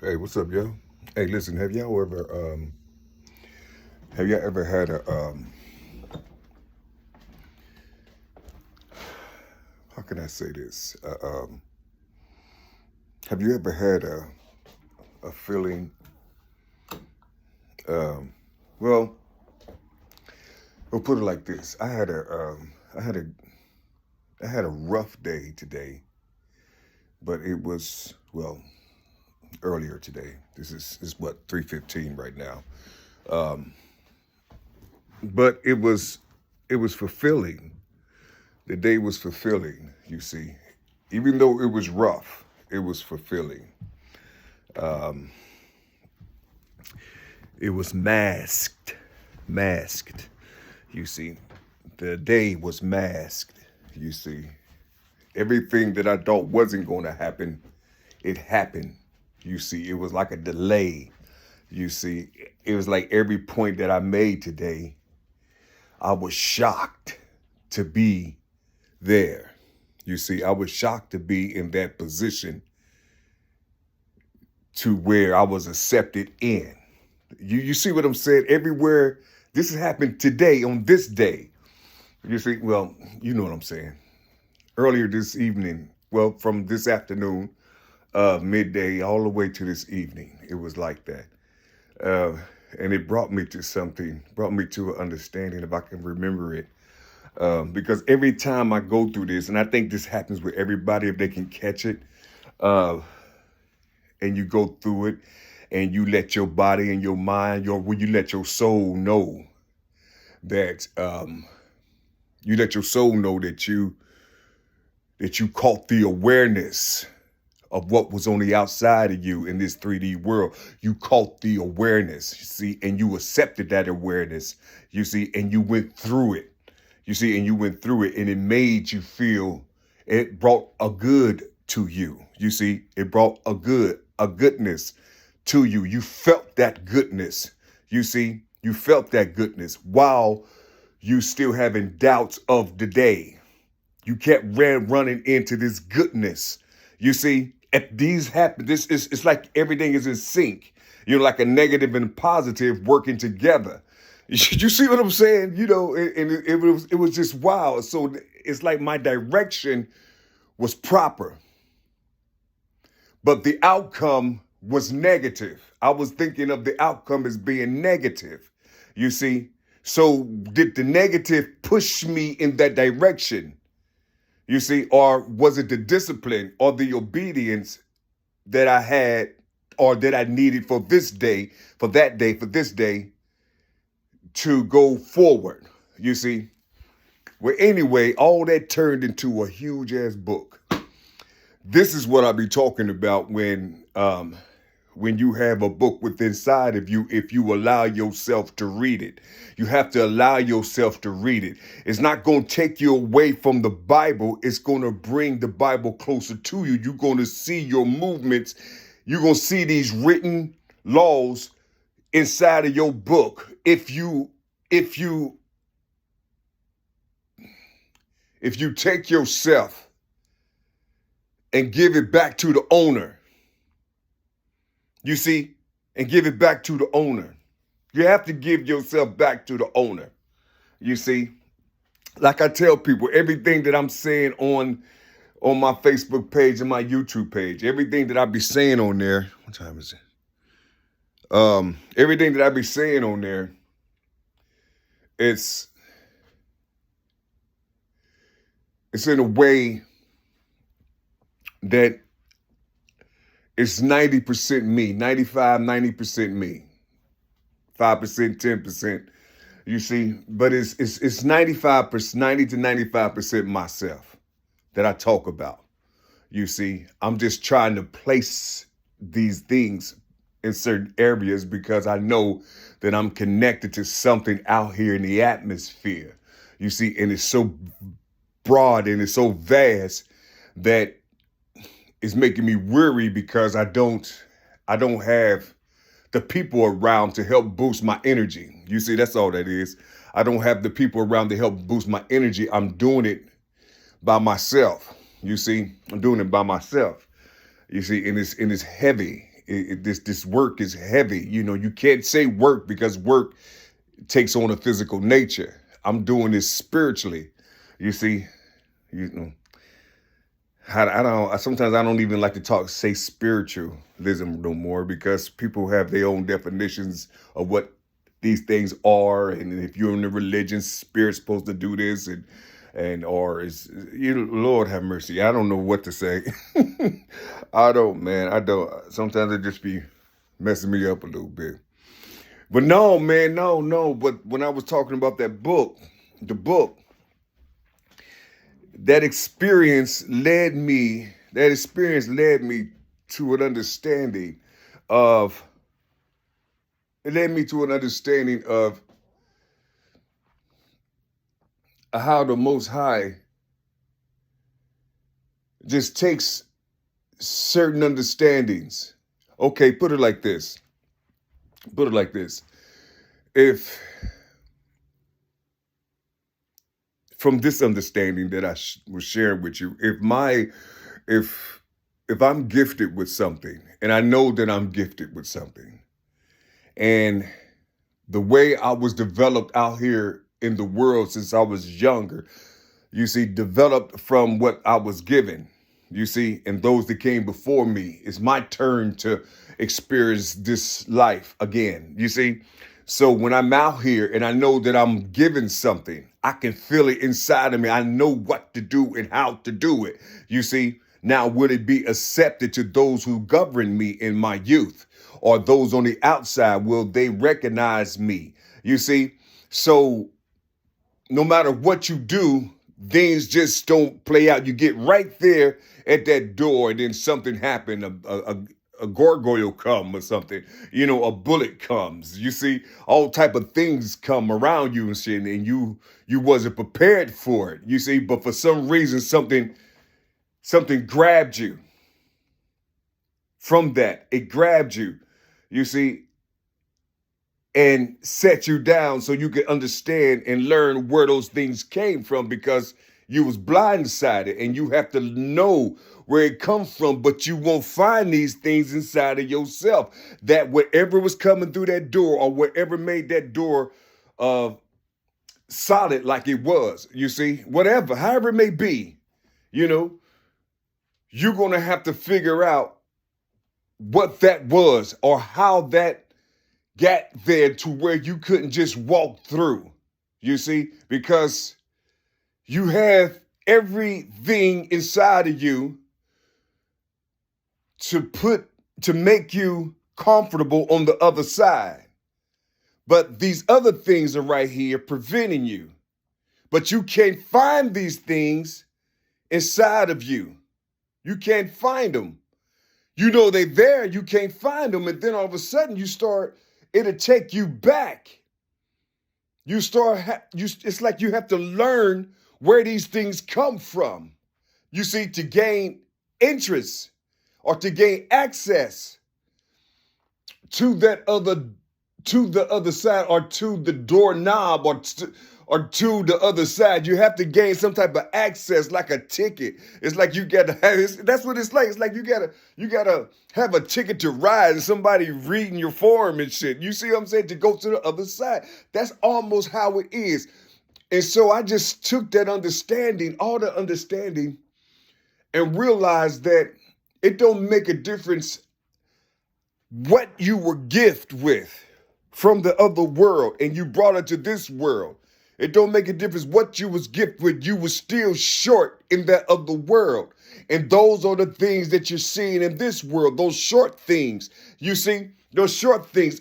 Hey, what's up, yo? Hey, listen, have y'all ever had how can I say this? Have you ever had a feeling, um, well, we'll put it like this. I had a rough day today, but it was, well, earlier today. This is what, 3:15 right now. Um, but it was fulfilling. The day was fulfilling, you see. Even though it was rough, it was fulfilling. Um, it was masked, you see. The day was masked, you see. Everything that I thought wasn't going to happen, it happened, you see. It was like a delay, you see. It was like every point that I made today, I was shocked to be there. You see, I was shocked to be in that position to where I was accepted in. You see what I'm saying? Everywhere this has happened today on this day. You see, well, you know what I'm saying. Earlier this evening, well, from this afternoon, midday, all the way to this evening, it was like that. Uh, and it brought me to something, brought me to an understanding, if I can remember it. Because every time I go through this, and I think this happens with everybody if they can catch it, uh, and you go through it, and you let your body and your mind, when you let your soul know that you let your soul know that you caught the awareness of what was on the outside of you in this 3D world. You caught the awareness, you see, and you accepted that awareness, you see, and you went through it. You see, and you went through it, and it made you feel, it brought a good to you. You see, it brought a goodness to you. You felt that goodness. You see, you felt that goodness while you still having doubts of the day. You kept running into this goodness. You see, if these happen, this is it's like everything is in sync. You know, like a negative and positive working together. You see what I'm saying? You know, and it was just wild. So it's like my direction was proper, but the outcome was negative. I was thinking of the outcome as being negative. You see, so did the negative push me in that direction? You see, or was it the discipline or the obedience that I had or that I needed for this day, for that day, for this day to go forward? You see, well, anyway, all that turned into a huge ass book. This is what I be talking about when you have a book within inside of you, if you allow yourself to read it. You have to allow yourself to read it. It's not going to take you away from the Bible. It's going to bring the Bible closer to you. You're going to see your movements. You're going to see these written laws inside of your book. If you take yourself and give it back to the owner, you see, and give it back to the owner. You have to give yourself back to the owner. You see, like I tell people, everything that I'm saying on my Facebook page and my YouTube page, everything that I be saying on there, what time is it? Everything that I be saying on there, it's in a way that it's 90% me, 95, 90% me, 5%, 10%. You see, but it's 95%, 90 to 95% myself that I talk about. You see, I'm just trying to place these things in certain areas because I know that I'm connected to something out here in the atmosphere. You see, and it's so broad and it's so vast that it's making me weary because I don't have the people around to help boost my energy. You see, that's all that is. I don't have the people around to help boost my energy. I'm doing it by myself. You see, I'm doing it by myself. You see, and it's heavy. This work is heavy. You know, you can't say work because work takes on a physical nature. I'm doing this spiritually. You see, you know, I don't. Sometimes I don't even like to say spiritualism no more because people have their own definitions of what these things are, and if you're in the religion, spirit's supposed to do this, and or is you Lord have mercy. I don't know what to say. I don't, man. I don't. Sometimes it just be messing me up a little bit. But no, man, no. But when I was talking about that book, the book, that experience led me to an understanding of, it led me to an understanding of how the Most High just takes certain understandings. Okay, put it like this. Put it like this. If from this understanding that I was sharing with you, if if I'm gifted with something, and I know that I'm gifted with something, and the way I was developed out here in the world since I was younger, you see, developed from what I was given, you see, and those that came before me, it's my turn to experience this life again, you see. So when I'm out here and I know that I'm given something, I can feel it inside of me. I know what to do and how to do it. You see, now will it be accepted to those who govern me in my youth, or those on the outside? Will they recognize me? You see, so no matter what you do, things just don't play out. You get right there at that door, and then something happened. A gargoyle come or something, you know, a bullet comes. You see, all type of things come around you and shit, and you wasn't prepared for it. You see, but for some reason, something grabbed you from that. It grabbed you, you see, and set you down so you could understand and learn where those things came from, because you was blindsided and you have to know where it comes from, but you won't find these things inside of yourself. That whatever was coming through that door, or whatever made that door solid like it was, you see, whatever, however it may be, you know, you're going to have to figure out what that was, or how that got there to where you couldn't just walk through, you see, because you have everything inside of you to make you comfortable on the other side. But these other things are right here preventing you. But you can't find these things inside of you. You can't find them. You know they're there, you can't find them, and then all of a sudden it'll take you back. It's like you have to learn where these things come from. You see, to gain interest or to gain access to the other side, or to the doorknob, or to the other side, you have to gain some type of access, like a ticket. It's like you gotta have, that's what it's like. It's like you gotta have a ticket to ride, and somebody reading your form and shit. You see what I'm saying? To go to the other side. That's almost how it is. And so I just took that understanding, all the understanding, and realized that it don't make a difference what you were gifted with from the other world and you brought it to this world. It don't make a difference what you was gifted with. You was still short in that other world. And those are the things that you're seeing in this world, those short things. You see, those short things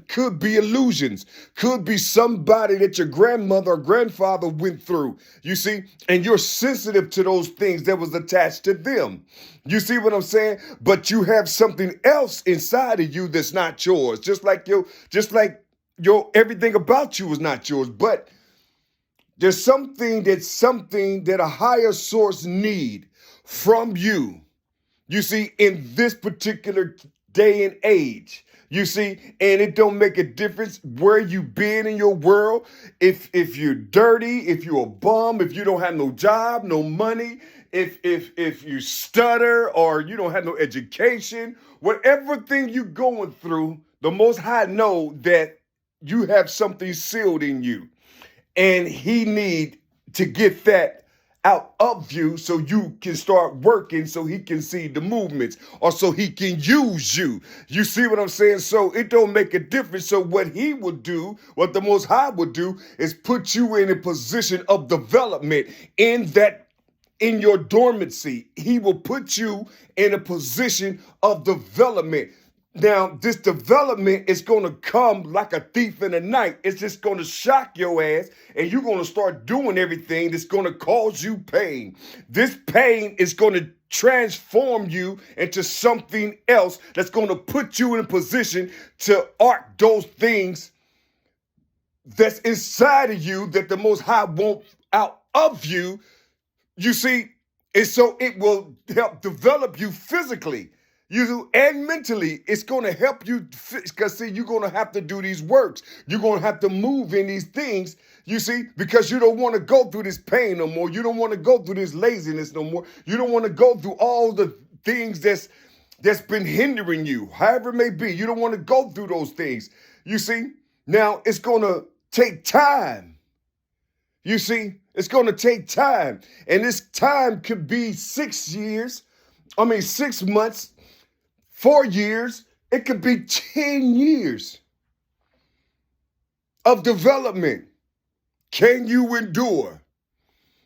could be illusions, could be somebody that your grandmother or grandfather went through, you see, and you're sensitive to those things that was attached to them. You see what I'm saying? But you have something else inside of you that's not yours, just like your everything about you is not yours. But there's something that a higher source need from you. You see, in this particular day and age, you see, and it don't make a difference where you been in your world. If you're dirty, if you're a bum, if you don't have no job, no money, if you stutter or you don't have no education, whatever thing you going through, the Most High know that you have something sealed in you, and He need to get that out of you so you can start working, so He can see the movements, or so He can use you. You see what I'm saying? So it don't make a difference. So what He would do, what the Most High would do, is put you in a position of development in your dormancy. He will put you in a position of development. Now, this development is going to come like a thief in the night. It's just going to shock your ass, and you're going to start doing everything that's going to cause you pain. This pain is going to transform you into something else that's going to put you in a position to art those things that's inside of you that the Most High wants out of you. You see, and so it will help develop you physically. And mentally, it's going to help you, because see, you're going to have to do these works. You're going to have to move in these things, you see, because you don't want to go through this pain no more. You don't want to go through this laziness no more. You don't want to go through all the things that's been hindering you, however it may be. You don't want to go through those things, you see. Now, it's going to take time. You see, it's going to take time. And this time could be 6 months, 4 years. It could be 10 years of development. Can you endure?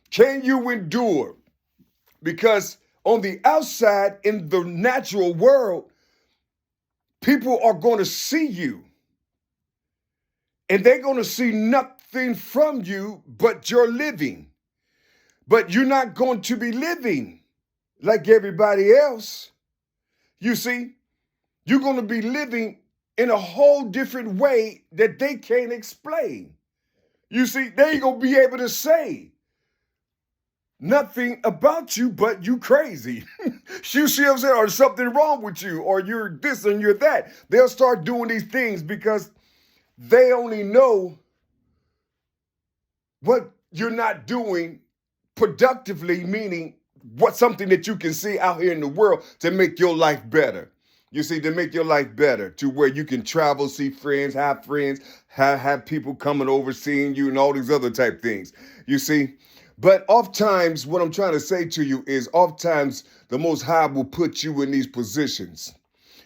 Can you endure? Because on the outside, in the natural world, people are going to see you. And they're going to see nothing from you but your living. But you're not going to be living like everybody else. You see, you're going to be living in a whole different way that they can't explain. You see, they ain't going to be able to say nothing about you but you crazy. You see what I'm saying? Or something wrong with you, or you're this and you're that. They'll start doing these things because they only know what you're not doing productively, meaning what something that you can see out here in the world to make your life better. You see, to make your life better, to where you can travel, see friends, have people coming over, seeing you, and all these other type things. You see, but oftentimes what I'm trying to say to you is oftentimes the Most High will put you in these positions.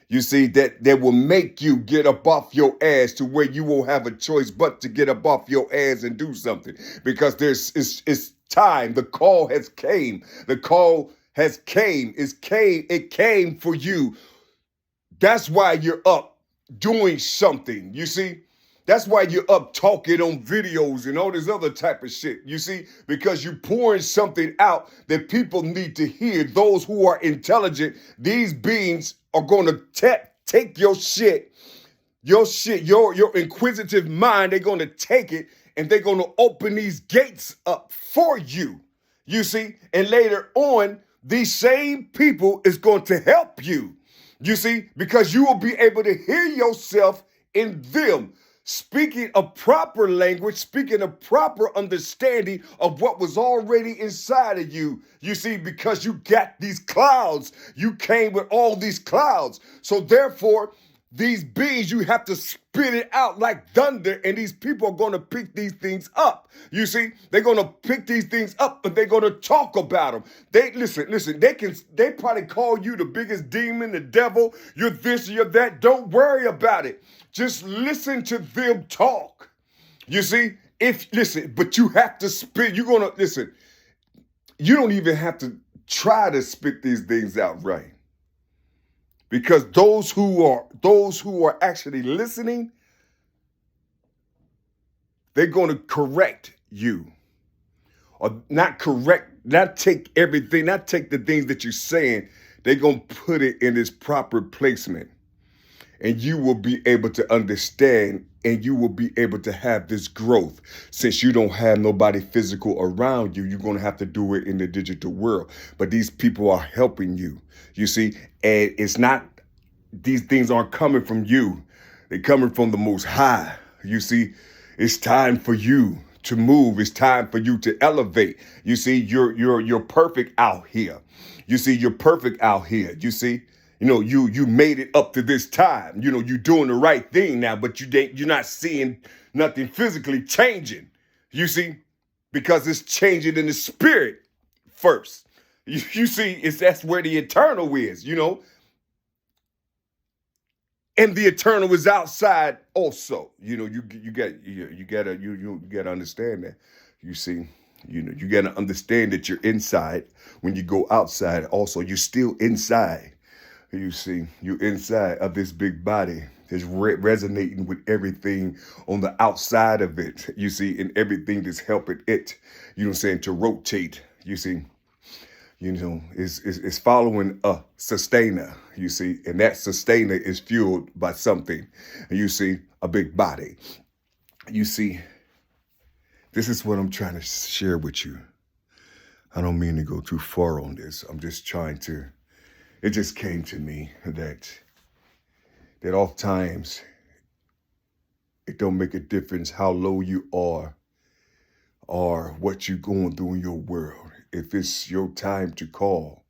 You see, that will make you get up off your ass to where you won't have a choice but to get up off your ass and do something, because it's time. The call has came. The call has came. It came for you. That's why you're up doing something. You see, that's why you're up talking on videos and all this other type of shit. You see, because you're pouring something out that people need to hear. Those who are intelligent, these beings are going to take your inquisitive mind. They're going to take it and they're going to open these gates up for you. You see, and later on, these same people is going to help you. You see, because you will be able to hear yourself in them, speaking a proper language, speaking a proper understanding of what was already inside of you. You see, because you got these clouds, you came with all these clouds. So therefore, these beings, you have to spit it out like thunder, and these people are going to pick these things up. You see, they're going to pick these things up, and they're going to talk about them. They listen, they probably call you the biggest demon, the devil, you're this, you're that. Don't worry about it. Just listen to them talk. You see, but you have to spit. You're going to listen. You don't even have to try to spit these things out right. Because those who are actually listening, they're going to correct you. Or not take everything, not take the things that you're saying. They're going to put it in its proper placement. And you will be able to understand, and you will be able to have this growth. Since you don't have nobody physical around you, you're going to have to do it in the digital world. But these people are helping you, you see, and it's not, these things aren't coming from you. They're coming from the Most High. You see, it's time for you to move. It's time for you to elevate. You see, you're perfect out here. You see, you're perfect out here. You see, you made it up to this time. You're doing the right thing now, but you're not seeing nothing physically changing. You see, because it's changing in the spirit first. You see, that's where the eternal is. And the eternal is outside also. You gotta understand that. You see, you gotta understand that you're inside. When you go outside, also you're still inside. You see, you're inside of this big body that's resonating with everything on the outside of it. You see, and everything that's helping it. To rotate. You see. Is following a sustainer, you see, and that sustainer is fueled by something. You see, a big body. You see, this is what I'm trying to share with you. I don't mean to go too far on this. I'm just trying to, it just came to me that oftentimes it don't make a difference how low you are or what you're going through in your world. If it's your time to call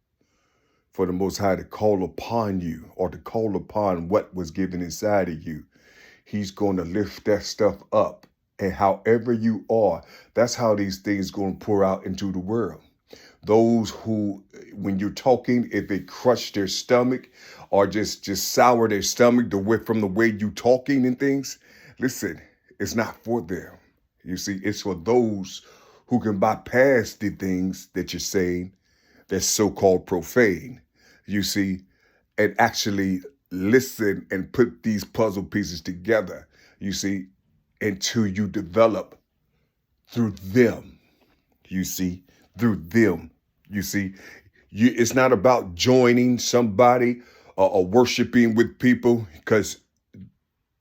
for the Most High to call upon you or to call upon what was given inside of you, he's going to lift that stuff up. And however you are, that's how these things going to pour out into the world. Those who, when you're talking, if it crushed their stomach or just sour their stomach from the way you talking and things, listen, it's not for them. You see, it's for those who can bypass the things that you're saying that's so-called profane, you see, and actually listen and put these puzzle pieces together, you see, until you develop through them, you see, through them, you see. It's not about joining somebody or worshiping with people, because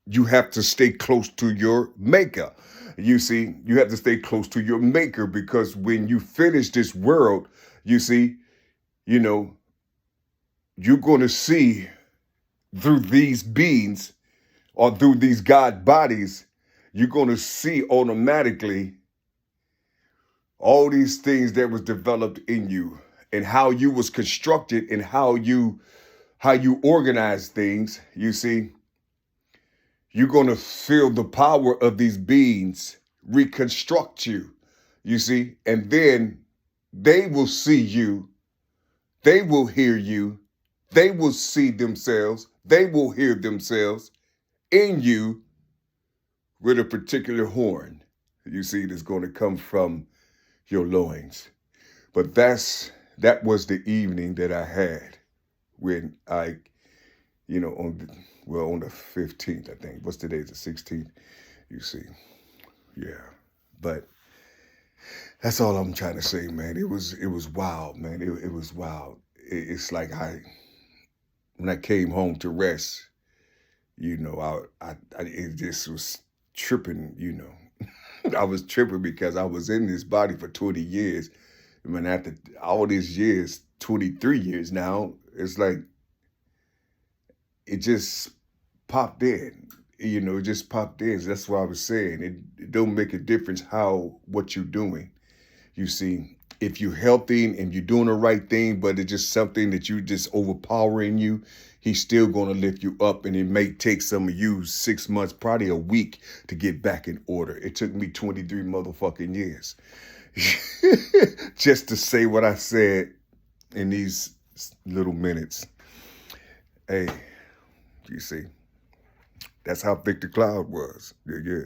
you have to stay close to your maker. You see, you have to stay close to your maker, because when you finish this world, you see, you're going to see through these beings or through these God bodies, you're going to see automatically all these things that was developed in you and how you was constructed and how you organize things. You see, you're going to feel the power of these beings reconstruct you, you see, and then they will see you, they will hear you, they will see themselves, they will hear themselves in you with a particular horn, you see, that's going to come from your loins. But that was the evening that I had when I, on the 15th, I think. What's today? The 16th, you see. Yeah. But that's all I'm trying to say, man. It was wild, man. It was wild. It's like when I came home to rest, it just was tripping, I was tripping because I was in this body for 20 years. I mean, after all these years, 23 years now, it's like it just popped in. It just popped in. So that's what I was saying. It don't make a difference what you're doing. You see, if you're healthy and you're doing the right thing, but it's just something that you just overpowering you, he's still going to lift you up. And it may take some of you 6 months, probably a week, to get back in order. It took me 23 motherfucking years just to say what I said in these little minutes. Hey, you see, that's how thick the cloud was. Yeah.